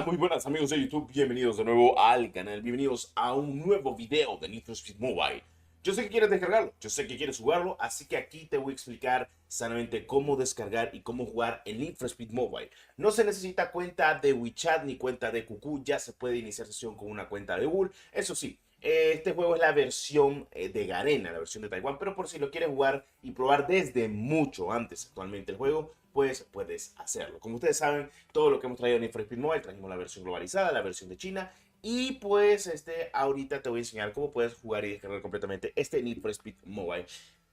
Muy buenas amigos de YouTube, bienvenidos de nuevo al canal, bienvenidos a un nuevo video de Need for Speed Mobile. Yo sé que quieres descargarlo, yo sé que quieres jugarlo, así que aquí te voy a explicar sanamente cómo descargar y cómo jugar el Need for Speed Mobile. No se necesita cuenta de WeChat ni cuenta de QQ, ya se puede iniciar sesión con una cuenta de Google. Eso sí, este juego es la versión de Garena, la versión de Taiwán, pero por si lo quieres jugar y probar desde mucho antes actualmente el juego, pues puedes hacerlo. Como ustedes saben, todo lo que hemos traído en Need for Speed Mobile, trajimos la versión globalizada, la versión de China, y pues ahorita te voy a enseñar cómo puedes jugar y descargar completamente este Need for Speed Mobile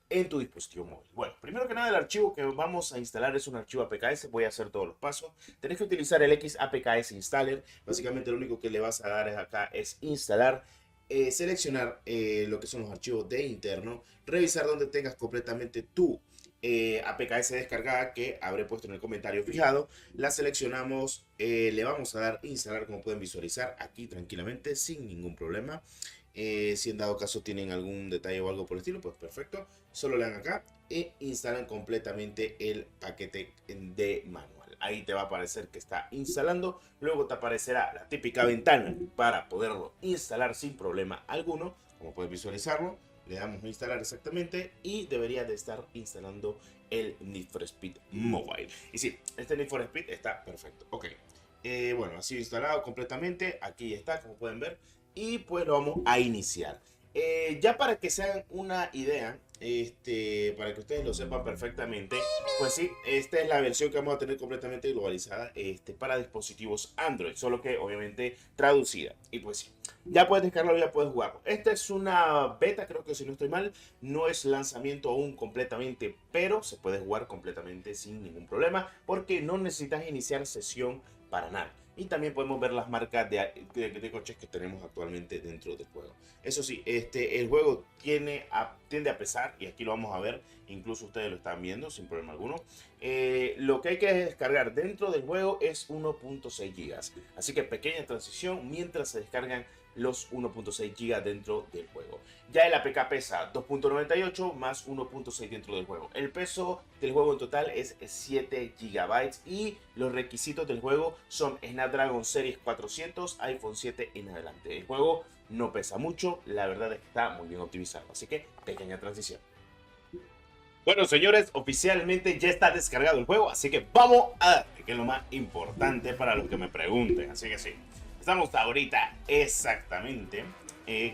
en tu dispositivo móvil. Bueno, primero que nada el archivo que vamos a instalar es un archivo APKS, voy a hacer todos los pasos. Tenés que utilizar el XAPKS Installer, básicamente lo único que le vas a dar es acá es instalar. Seleccionar lo que son los archivos de interno, revisar donde tengas completamente tu APKS descargada que habré puesto en el comentario fijado, la seleccionamos, le vamos a dar instalar como pueden visualizar aquí tranquilamente sin ningún problema. Si en dado caso tienen algún detalle o algo por el estilo, pues perfecto, solo le dan acá e instalan completamente el paquete de manual. Ahí te va a aparecer que está instalando, luego te aparecerá la típica ventana para poderlo instalar sin problema alguno, como puedes visualizarlo. Le damos a instalar exactamente y debería de estar instalando el Need for Speed Mobile. Y sí, este Need for Speed está perfecto. Ok, bueno, ha sido instalado completamente, aquí está como pueden ver y pues lo vamos a iniciar. Ya para que se hagan una idea, para que ustedes lo sepan perfectamente, pues sí, esta es la versión que vamos a tener completamente globalizada para dispositivos Android, solo que obviamente traducida. Y pues sí, ya puedes descargarlo, ya puedes jugarlo. Esta es una beta, creo que si no estoy mal, no es lanzamiento aún completamente, pero se puede jugar completamente sin ningún problema, porque no necesitas iniciar sesión para nada. Y también podemos ver las marcas de coches que tenemos actualmente dentro del juego. Eso sí, el juego tiende a pesar, y aquí lo vamos a ver, incluso ustedes lo están viendo sin problema alguno. Lo que hay que descargar dentro del juego es 1.6 GB. Así que pequeña transición mientras se descargan los 1.6 GB dentro del juego. Ya el APK pesa 2.98 más 1.6 dentro del juego. El peso del juego en total es 7 GB y los requisitos del juego son Snapdragon Series 400, iPhone 7 en adelante. El juego no pesa mucho, la verdad es que está muy bien optimizado, así que pequeña transición. Bueno, señores, oficialmente ya está descargado el juego, así que vamos a que es lo más importante para los que me pregunten. Así que sí, estamos ahorita exactamente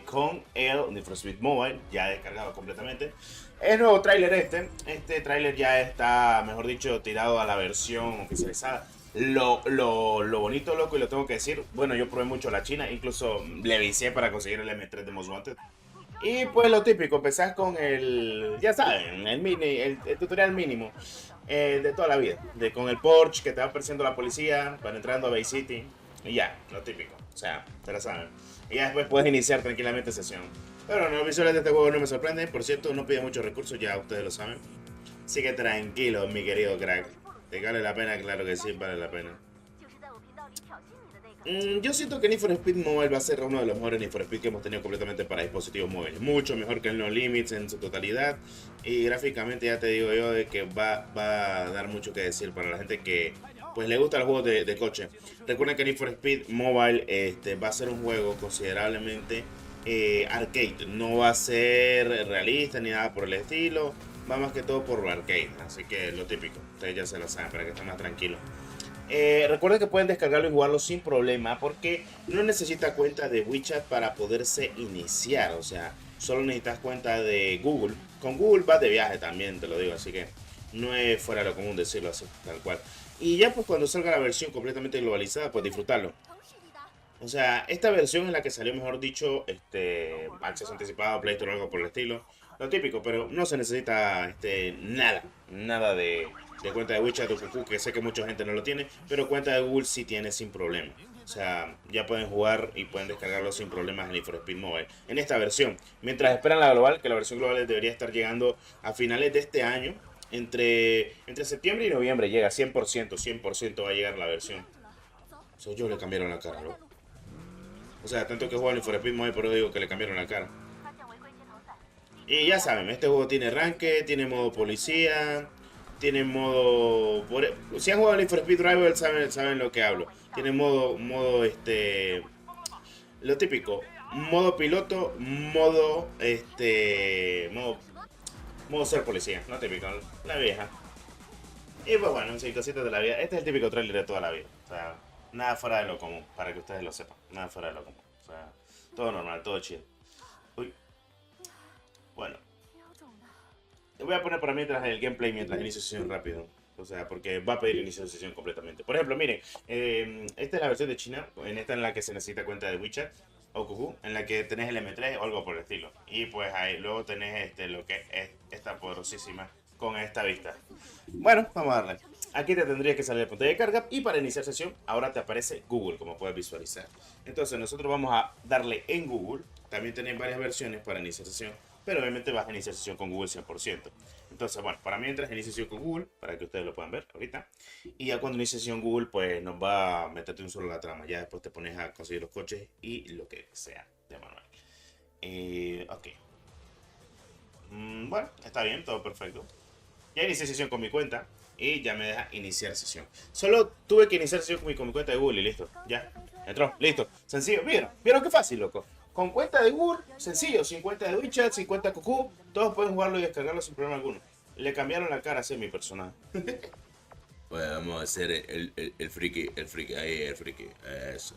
con el Need for Speed Mobile, ya descargado completamente. El nuevo tráiler este tráiler ya está, mejor dicho, tirado a la versión oficializada. Lo bonito, loco, y lo tengo que decir, bueno, yo probé mucho la China, incluso le vicié para conseguir el M3 de Most Wanted. Y pues lo típico, empezás con ya saben, el tutorial mínimo de toda la vida. Con el Porsche que te va apareciendo la policía para entrando a Bay City. Y ya, lo típico. O sea, te la saben. Y ya después puedes iniciar tranquilamente sesión. Pero no, los visuales de este juego no me sorprenden. Por cierto, no pide muchos recursos, ya ustedes lo saben. Así que tranquilo, mi querido crack. ¿Te vale la pena? Claro que sí, vale la pena. Yo siento que Need for Speed Mobile va a ser uno de los mejores Need for Speed que hemos tenido completamente para dispositivos móviles. Mucho mejor que el No Limits en su totalidad. Y gráficamente ya te digo yo de que va a dar mucho que decir para la gente que pues le gusta los juegos de coche. Recuerden que Need for Speed Mobile va a ser un juego considerablemente arcade. No va a ser realista ni nada por el estilo. Va más que todo por lo arcade. Así que lo típico. Ustedes ya se lo saben para que estén más tranquilos. Recuerden que pueden descargarlo y jugarlo sin problema porque no necesita cuenta de WeChat para poderse iniciar. O sea, solo necesitas cuenta de Google. Con Google vas de viaje también, te lo digo, así que no es fuera de lo común decirlo así, tal cual. Y ya pues cuando salga la versión completamente globalizada, pues disfrutarlo. O sea, esta versión es la que salió, mejor dicho, acceso anticipado, Play Store o algo por el estilo. Lo típico, pero no se necesita nada de cuenta de WeChat o QQ, que sé que mucha gente no lo tiene, pero cuenta de Google sí tiene sin problema. O sea, ya pueden jugar y pueden descargarlo sin problemas en Need for Speed Mobile en esta versión. Mientras esperan la global, que la versión global debería estar llegando a finales de este año. Entre septiembre y noviembre llega 100% va a llegar la versión. Soy yo le cambiaron la cara, ¿no? O sea, tanto que juego Need for Speed Mobile, pero digo que le cambiaron la cara. Y ya saben, este juego tiene ranque, tiene modo policía, Tiene modo... Si han jugado Need for Speed Rival saben lo que hablo. Tiene modo lo típico. Modo piloto, modo ser policía. Lo típico, la vieja. Y pues bueno, sí, cositas de la vida. Este es el típico trailer de toda la vida. O sea, nada fuera de lo común, para que ustedes lo sepan. Nada fuera de lo común. O sea, todo normal, todo chido. Uy, bueno. Voy a poner para mientras el gameplay, mientras inicio sesión rápido. O sea, porque va a pedir inicio de sesión completamente. Por ejemplo, miren, esta es la versión de China. En esta en la que se necesita cuenta de WeChat o QQ, en la que tenés el M3 o algo por el estilo. Y pues ahí luego tenés lo que es esta poderosísima con esta vista. Bueno, vamos a darle. Aquí te tendría que salir el punto de carga y para iniciar sesión ahora te aparece Google, como puedes visualizar. Entonces nosotros vamos a darle en Google. También tenéis varias versiones para iniciar sesión, pero obviamente vas a iniciar sesión con Google 100%. Entonces, bueno, para mientras inicia sesión con Google, para que ustedes lo puedan ver ahorita. Y ya cuando inicie sesión Google, pues nos va a meterte un solo la trama. Ya después te pones a conseguir los coches y lo que sea de manual. Ok. Bueno, está bien, todo perfecto. Ya inicié sesión con mi cuenta y ya me deja iniciar sesión. Solo tuve que iniciar sesión con mi cuenta de Google y listo. Ya, entró, listo. Sencillo, ¿vieron qué fácil, loco? Con cuenta de Google, sencillo, sin cuenta de WeChat, sin cuenta de QQ, todos pueden jugarlo y descargarlo sin problema alguno. Le cambiaron la cara a mi personaje. Pues vamos a hacer el friki, ahí, el friki, eso.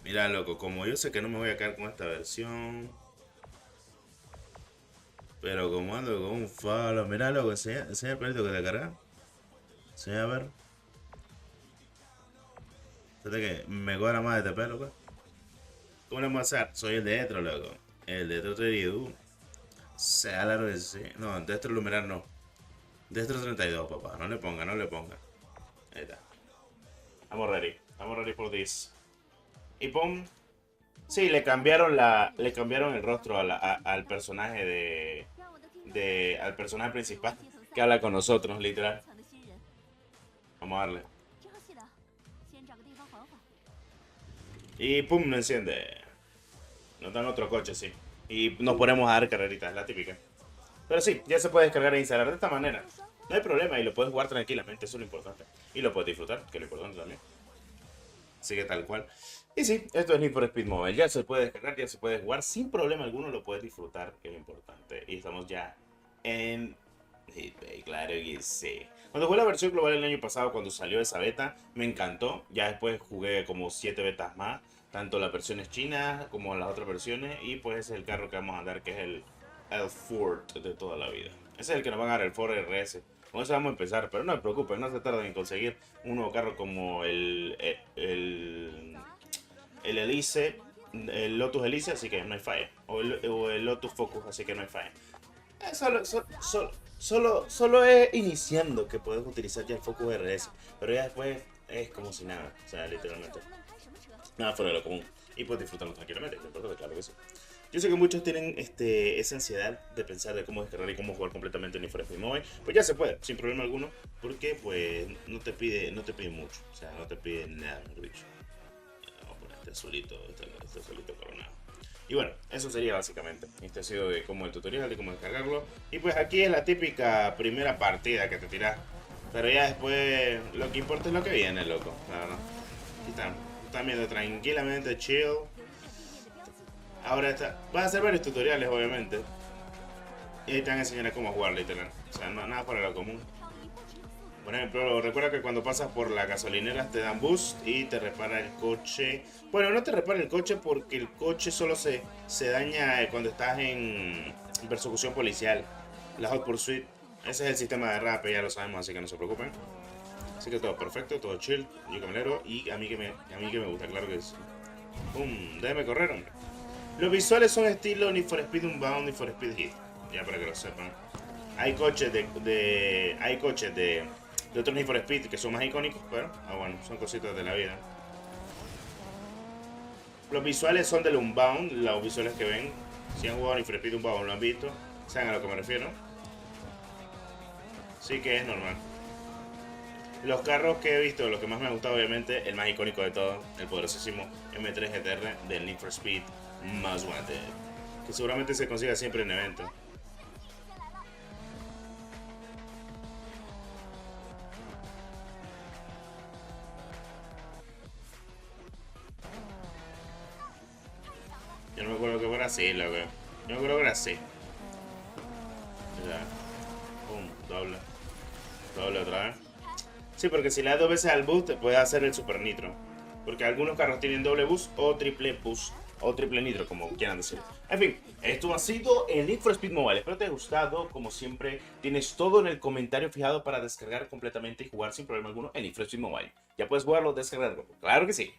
Mira, loco, como yo sé que no me voy a quedar con esta versión, pero como ando con un falo, mira, loco, enseña el pelito que te carga. Enseña a ver. Fíjate que me cobra más de TP, loco. ¿Cómo le vamos a hacer? Soy el de Etro, loco. El de Etro 32. Sea largo que sí. No, Destro Luminar no. Destro 32, papá. No le ponga, no le ponga. Ahí está. Estamos ready. Estamos ready for this. Y pum. Sí, le cambiaron el rostro al personaje al personaje principal que habla con nosotros, literal. Vamos a darle. Y pum, no enciende. Nos dan otro coche, sí. Y nos ponemos a dar carreritas, la típica. Pero sí, ya se puede descargar e instalar de esta manera. No hay problema y lo puedes jugar tranquilamente, eso es lo importante. Y lo puedes disfrutar, que es lo importante también. Así que tal cual. Y sí, esto es Need for Speed Mobile. Ya se puede descargar, ya se puede jugar sin problema alguno, lo puedes disfrutar, que es lo importante. Y estamos ya en Hitbay, claro que sí. Cuando jugué la versión global el año pasado, cuando salió esa beta, me encantó. Ya después jugué como 7 betas más, tanto las versiones chinas como las otras versiones. Y pues ese es el carro que vamos a andar, que es el Ford de toda la vida. Ese es el que nos van a dar, el Ford RS. Con eso vamos a empezar, pero no se preocupen, no se tarden en conseguir un nuevo carro como el Elise, el Lotus Elise, así que no hay falla. O el Lotus Focus, así que no hay falla. Solo es iniciando que puedes utilizar ya el Focus RS, pero ya después es como si nada, o sea, literalmente. Nada fuera de lo común. Y puedes disfrutarlo tranquilamente, claro que sí. Yo sé que muchos tienen esa ansiedad de pensar de cómo descargar y cómo jugar completamente en Need for Speed Mobile. Pues ya se puede, sin problema alguno, porque pues no te pide mucho, o sea, no te pide nada, mejor dicho. Vamos a poner este solito coronado. Y bueno, eso sería básicamente. Este ha sido de cómo el tutorial, de cómo descargarlo. Y pues aquí es la típica primera partida que te tiras. Pero ya después lo que importa es lo que viene, loco. Claro. Aquí están viendo tranquilamente, chill. Ahora vas a hacer varios tutoriales, obviamente. Y ahí te van a enseñar cómo jugar, literal. O sea, nada fuera de lo común. Por ejemplo, recuerda que cuando pasas por las gasolineras te dan boost y te repara el coche. Bueno, no te repara el coche porque el coche solo se daña cuando estás en persecución policial. La Hot Pursuit. Ese es el sistema de rap, ya lo sabemos, así que no se preocupen. Así que todo perfecto, todo chill, yo caminero y a mí que me gusta, claro que sí. Déjame correr, hombre. Los visuales son estilo Need for Speed Unbound, Need for Speed Heat. Ya para que lo sepan. Hay coches de otros Need for Speed que son más icónicos, pero bueno, son cositas de la vida. Los visuales son del Unbound, los visuales que ven. Si han jugado Need for Speed Unbound lo han visto, saben a lo que me refiero. Sí que es normal. Los carros que he visto, lo que más me ha gustado obviamente, el más icónico de todo, el poderosísimo M3 GTR del Need for Speed Most Wanted, que seguramente se consiga siempre en eventos. Yo no me acuerdo que fuera así, loco. Yo me acuerdo que era así. Ya. Pum, doble. Doble otra vez. Sí, porque si le das dos veces al boost, te puedes hacer el super nitro. Porque algunos carros tienen doble boost o triple boost. O triple nitro, como quieran decir. En fin, esto ha sido el Need for Speed Mobile. Espero te haya gustado. Como siempre, tienes todo en el comentario fijado para descargar completamente y jugar sin problema alguno el Need for Speed Mobile. Ya puedes jugarlo, descargarlo. Claro que sí.